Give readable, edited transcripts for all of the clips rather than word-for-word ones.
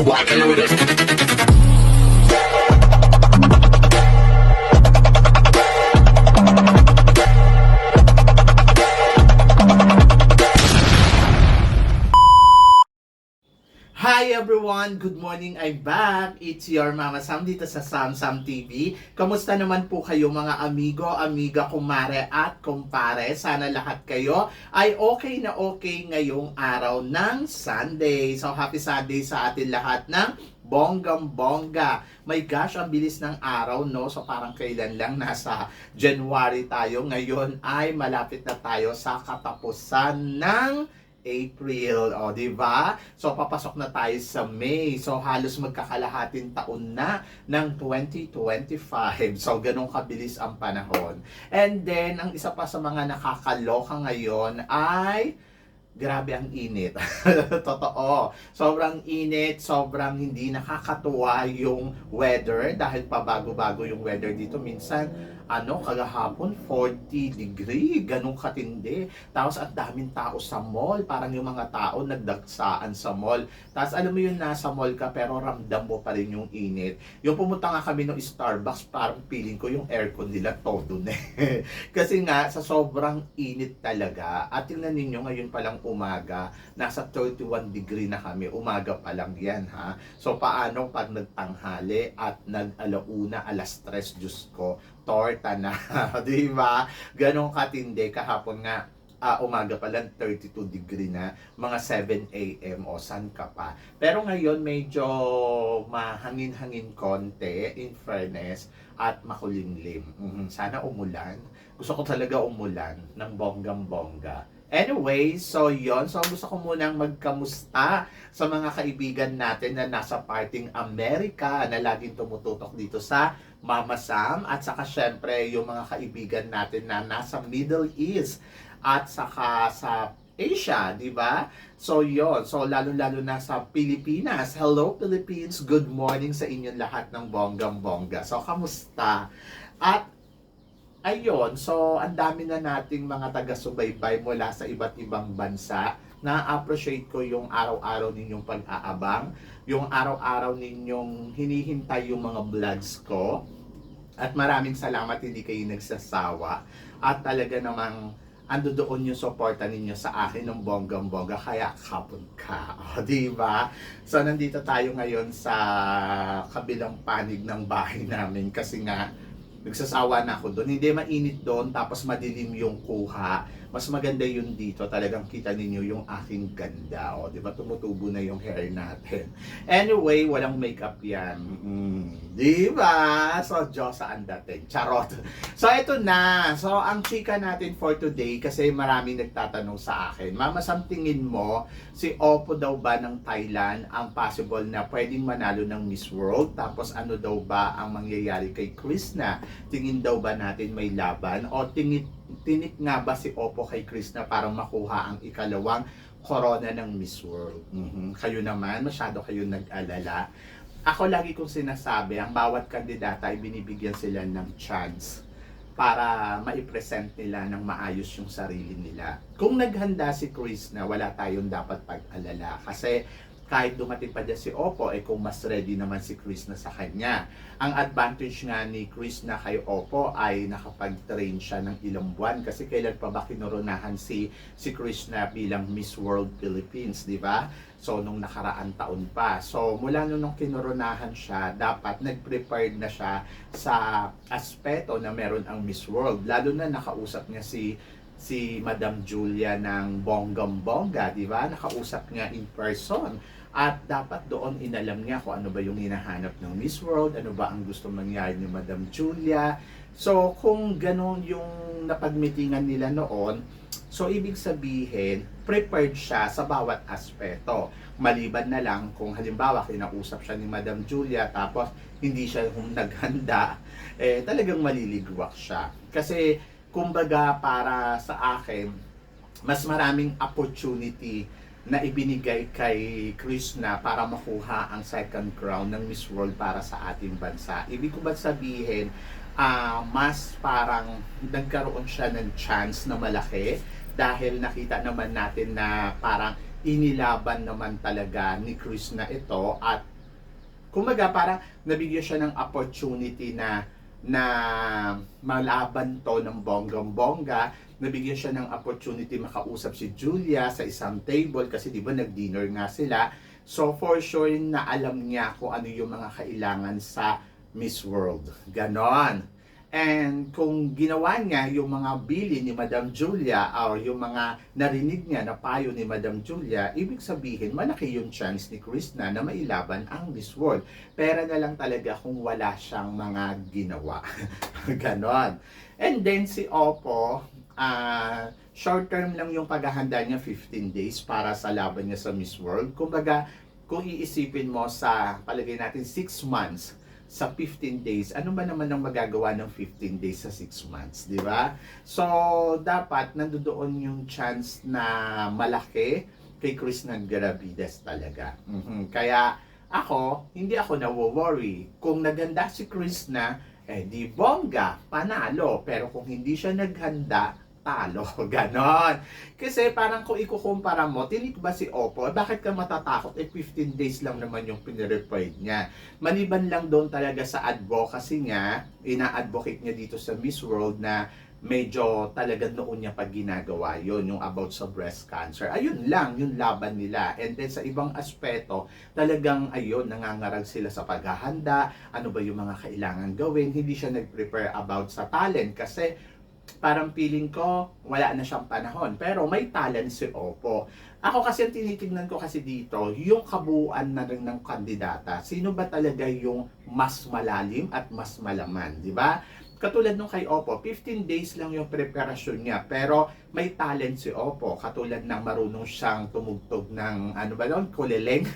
rockin' with it. Hi everyone! Good morning! I'm back! It's your Mama Sam dito sa Sam Sam TV. Kamusta naman po kayo mga amigo, amiga, kumare at kumpare? Sana lahat kayo ay okay na okay ngayong araw ng Sunday. So happy Sunday sa atin lahat ng bonggang-bongga. My gosh, ang bilis ng araw, no? So parang kailan lang nasa January tayo. Ngayon ay malapit na tayo sa katapusan ng April, o di ba? So papasok na tayo sa May. So halos magkakalahating taon na ng 2025. So ganun kabilis ang panahon. And then ang isa pa sa mga nakakaloka ngayon ay grabe ang init. Totoo. Sobrang init, sobrang hindi nakakatuwa yung weather dahil pabago-bago yung weather dito. Minsan, kagahapon 40 degree, ganun katindi. Tapos ang daming tao sa mall, parang yung mga tao nagdagsaan sa mall. Tapos alam mo yun, nasa mall ka pero ramdam mo pa rin yung init. Yung pumunta nga kami ng Starbucks, parang feeling ko yung aircon nila todo na. Kasi nga, sa sobrang init talaga. At tingnan ninyo, ngayon palang umaga, nasa 31 degree na kami. Umaga pa lang yan, ha? So paano pag nagtanghali at nag-alauna, alas 3, Diyos ko, torta na, di ba? Ganon katindi. Kahapon nga, umaga pa lang 32 degree na, mga 7 a.m. o san ka pa. Pero ngayon medyo mahangin-hangin konti, in fairness, at makulimlim. Sana umulan. Gusto ko talaga umulan ng bonggang-bongga. Anyway, so yon. So gusto ko munang magkamusta sa mga kaibigan natin na nasa parting Amerika na laging tumututok dito sa Mama Sam, at saka syempre yung mga kaibigan natin na nasa Middle East at saka sa Asia, di ba? So yon. So lalo-lalo na sa Pilipinas. Hello Philippines, good morning sa inyong lahat ng bonggang-bongga. So kamusta? At ayun, so ang dami na nating mga taga-subaybay mula sa iba't ibang bansa. Na-appreciate ko yung araw-araw ninyong pag-aabang, yung araw-araw ninyong hinihintay yung mga vlogs ko. At maraming salamat, hindi kayo nagsasawa. At talaga namang ando doon yung suporta ninyo sa akin ng bonggang-bongga, kaya kapon ka. O, diba? So nandito tayo ngayon sa kabilang panig ng bahay namin kasi nga nagsasawa na ako doon. Hindi mainit doon, tapos madilim yung kuha. Mas maganda yun dito. Talagang kita ninyo yung aking ganda. O, di ba? Tumutubo na yung hair natin. Anyway, walang makeup yan. Di ba? So, Diyosa ang dating. Charot. So, ito na. So, ang chika natin for today, kasi maraming nagtatanong sa akin, Mama Sam, tingin mo, si Oppo daw ba ng Thailand ang possible na pwedeng manalo ng Miss World? Tapos, ano daw ba ang mangyayari kay Krishna? Tingin daw ba natin may laban? O tinik nga ba si Oppo kay Krishna para makuha ang ikalawang corona ng Miss World? Kayo naman, masyado kayo nag-alala. Ako lagi kong sinasabi, ang bawat kandidata ay binibigyan sila ng chance para maipresent nila ng maayos yung sarili nila. Kung naghanda si Krishna, wala tayong dapat pag-alala. Kasi kahit dumating pa dyan si Oppo, kung mas ready naman si Krishna sa kanya. Ang advantage nga ni Krishna kay Oppo ay nakapag-train siya ng ilang buwan. Kasi kailan pa ba kinoronahan si Krishna bilang Miss World Philippines, di ba? So, nung nakaraan taon pa. So, mula nung kinoronahan siya, dapat nag-prepared na siya sa aspeto na meron ang Miss World. Lalo na nakausap niya si Madam Julia ng bonggang-bongga, di ba? Nakausap niya in person. At dapat doon inalam niya kung ano ba yung hinahanap ng Miss World, ano ba ang gusto mangyari ni Madam Julia. So, kung ganun yung napagmitingan nila noon, so ibig sabihin, prepared siya sa bawat aspeto. Maliban na lang kung halimbawa kinausap siya ni Madam Julia tapos hindi siya naghanda, talagang maliligwak siya. Kasi, kumbaga para sa akin, mas maraming opportunity na ibinigay kay Krishna para makuha ang second crown ng Miss World para sa ating bansa. Ibig ko ba sabihin, mas parang nagkaroon siya ng chance na malaki dahil nakita naman natin na parang inilaban naman talaga ni Krishna ito at Kumbaga parang nabigyan siya ng opportunity na malaban to ng bonggang-bongga. Nabigyan siya ng opportunity makausap si Julia sa isang table kasi di ba nag-dinner nga sila. So for sure na alam niya kung ano yung mga kailangan sa Miss World. Ganon. And kung ginawa niya yung mga bili ni Madam Julia or yung mga narinig niya na payo ni Madam Julia, ibig sabihin malaki yung chance ni Krishna na mailaban ang Miss World. Pera na lang talaga kung wala siyang mga ginawa. Ganon. And then si Oppo, short term lang yung paghahanda niya, 15 days para sa laban niya sa Miss World. Kumbaga, kung iisipin mo sa palagay natin 6 months, sa 15 days, ano ba naman ang magagawa ng 15 days sa 6 months, di ba? So, dapat nandoon yung chance na malaki kay Krishna Garavides talaga. Kaya ako, hindi ako nawo-worry. Kung naganda si Krishna, di bongga, panalo. Pero kung hindi siya naghanda, talo. Ganon. Kasi parang kung ikukumpara mo, tinik ba si Oppo, bakit ka matatakot? 15 days lang naman yung pinireplied niya. Maliban lang doon talaga sa advocacy niya, ina-advocate niya dito sa Miss World na medyo talaga noon niya pag ginagawa yon yung about sa breast cancer. Ayun lang, yung laban nila. And then sa ibang aspeto, talagang ayun, nangangarag sila sa paghahanda, ano ba yung mga kailangan gawin. Hindi siya nag-prepare about sa talent kasi parang feeling ko wala na siyang panahon, pero may talent si Oppo. Ako kasi ang tinitingnan ko kasi dito yung kabuuan na rin ng kandidata. Sino ba talaga yung mas malalim at mas malaman, di ba? Katulad nung kay Oppo, 15 days lang yung preparasyon niya, pero may talent si Oppo. Katulad ng marunong siyang tumugtog ng, ano ba doon, kuleleng,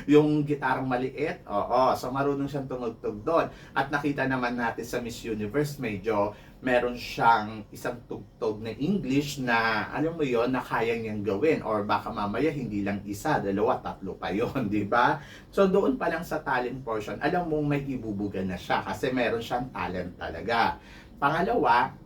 yung gitarang maliit. Oo, so marunong siyang tumugtog doon. At nakita naman natin sa Miss Universe, medyo meron siyang isang tugtog na English na, alam mo yon na kaya niyang gawin. Or baka mamaya hindi lang isa, dalawa, tatlo pa yon, di ba? So doon pa lang sa talent portion, alam mong may ibubuga na siya kasi meron siyang talent talaga. Pangalawa,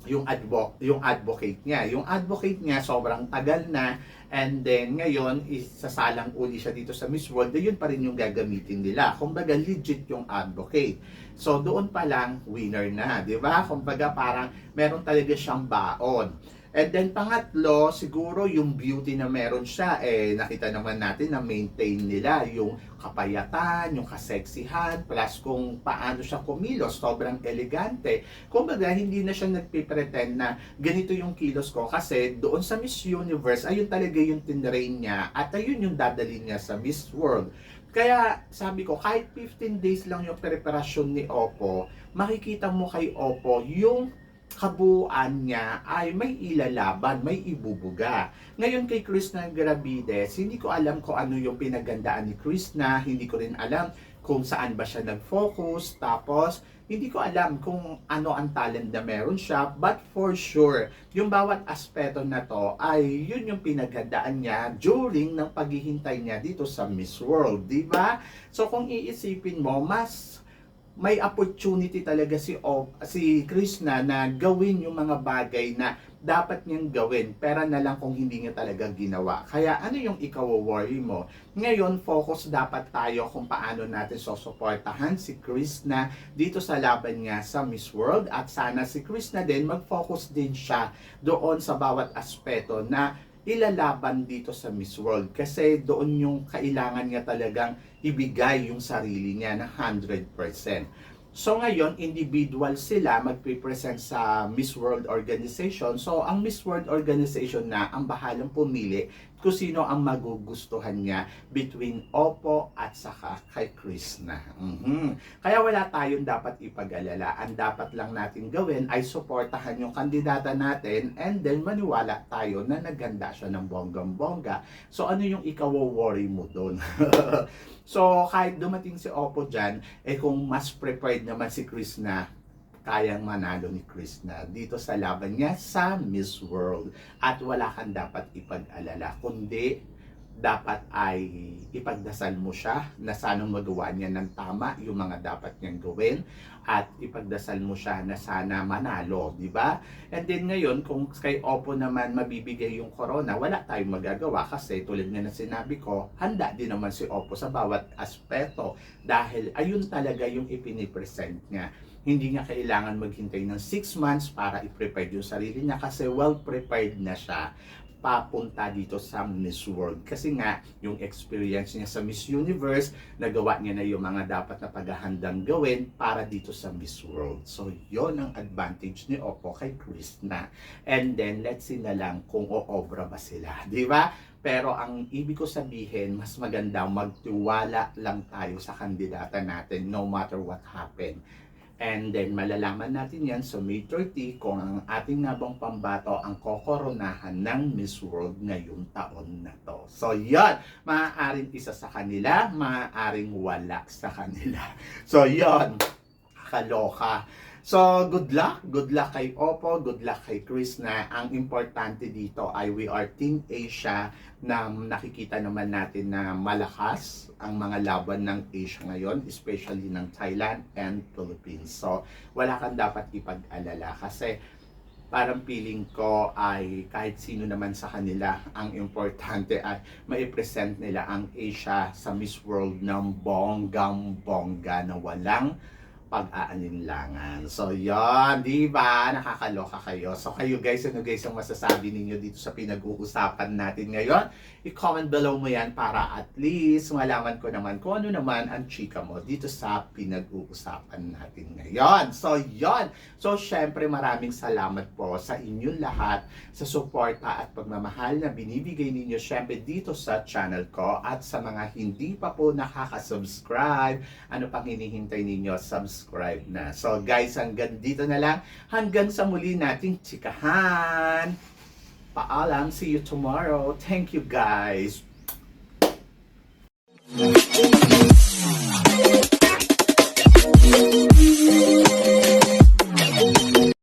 yung advocate niya. Yung advocate niya sobrang tagal na, and then ngayon isasalang uli siya dito sa Miss World, yun pa rin yung gagamitin nila. Kumbaga legit yung advocate. So doon pa lang winner na, 'di ba? Kumbaga parang meron talaga siyang baon. And then pangatlo, siguro yung beauty na meron siya, nakita naman natin na maintain nila yung kapayatan, yung kaseksihan, plus kung paano siya kumilos, sobrang elegante. Kumbaga, hindi na siya nagpipretend na ganito yung kilos ko kasi doon sa Miss Universe, ayun talaga yung tinrain niya at ayun yung dadalhin niya sa Miss World. Kaya sabi ko, kahit 15 days lang yung preparasyon ni Oppo, makikita mo kay Oppo yung kabuuan niya ay may ilalaban, may ibubuga. Ngayon kay Krishna Garavides, hindi ko alam kung ano yung pinagandaan ni Krishna, hindi ko rin alam kung saan ba siya nag-focus, tapos hindi ko alam kung ano ang talent na meron siya, but for sure, yung bawat aspeto na to ay yun yung pinaghandaan niya during ng paghihintay niya dito sa Miss World, di ba? So kung iisipin mo, mas may opportunity talaga si Krishna na gawin yung mga bagay na dapat niyang gawin, pera na lang kung hindi niya talaga ginawa. Kaya ano yung ikaw-worry mo? Ngayon, focus dapat tayo kung paano natin susuportahan si Krishna dito sa laban niya sa Miss World, at sana si Krishna din mag-focus din siya doon sa bawat aspeto na ilalaban dito sa Miss World, kasi doon yung kailangan niya talagang ibigay yung sarili niya na 100%. So ngayon, individual sila magpe-present sa Miss World Organization. So ang Miss World Organization na ang bahalang pumili kung sino ang magugustuhan niya between Oppo at saka kay Krishna. Kaya wala tayong dapat ipag-alala. Ang dapat lang natin gawin ay suportahan yung kandidata natin, and then maniwala tayo na naghanda siya ng bonggang-bongga. So ano yung ikaw-worry mo doon? So kahit dumating si Oppo dyan, kung mas prepared naman si Krishna, kayang manalo ni Krishna dito sa laban niya sa Miss World. At wala kang dapat ipag-alala, kundi dapat ay ipagdasal mo siya na sana magawa niya ng tama yung mga dapat niyang gawin at ipagdasal mo siya na sana manalo, di ba? And then ngayon, kung kay Oppo naman mabibigay yung corona, wala tayong magagawa kasi tulad nga na sinabi ko, handa din naman si Oppo sa bawat aspeto dahil ayun talaga yung ipinipresent niya. Hindi niya kailangan maghintay ng 6 months para i-prepare yung sarili niya kasi well prepared na siya papunta dito sa Miss World. Kasi nga, yung experience niya sa Miss Universe, nagawa niya na yung mga dapat na paghahandang gawin para dito sa Miss World. So, yon ang advantage ni Oppo kay Krishna. And then, let's see na lang kung oobra ba sila. Di ba? Pero ang ibig ko sabihin, mas maganda magtiwala lang tayo sa kandidata natin no matter what happen. And then malalaman natin yan sa May 30 kung ang ating nabang pambato ang kokoronahan ng Miss World ngayong taon na to. So yan, maaaring isa sa kanila, maaaring wala sa kanila. So yan, kaloka. So, good luck kay Oppo, good luck kay Krishna. Ang importante dito ay we are Team Asia na nakikita naman natin na malakas ang mga laban ng Asia ngayon, especially ng Thailand and Philippines. So, wala kang dapat ipag-alala kasi parang feeling ko ay kahit sino naman sa kanila, ang importante ay mai-present nila ang Asia sa Miss World ng bonggang-bongga na walang pag-aalinlangan. So, yon, di ba? Nakakaloka kayo. So, kayo guys, ano guys ang masasabi ninyo dito sa pinag-uusapan natin ngayon? I-comment below mo yan para at least malaman ko naman kung ano naman ang chika mo dito sa pinag-uusapan natin ngayon. So, yon. So, syempre maraming salamat po sa inyong lahat sa suporta at pagmamahal na binibigay ninyo syempre dito sa channel ko at sa mga hindi pa po nakaka-subscribe, ano pang hinihintay ninyo, subscribe na. So guys, hanggang dito na lang. Hanggang sa muli nating chikahan. Paalam. See you tomorrow. Thank you guys.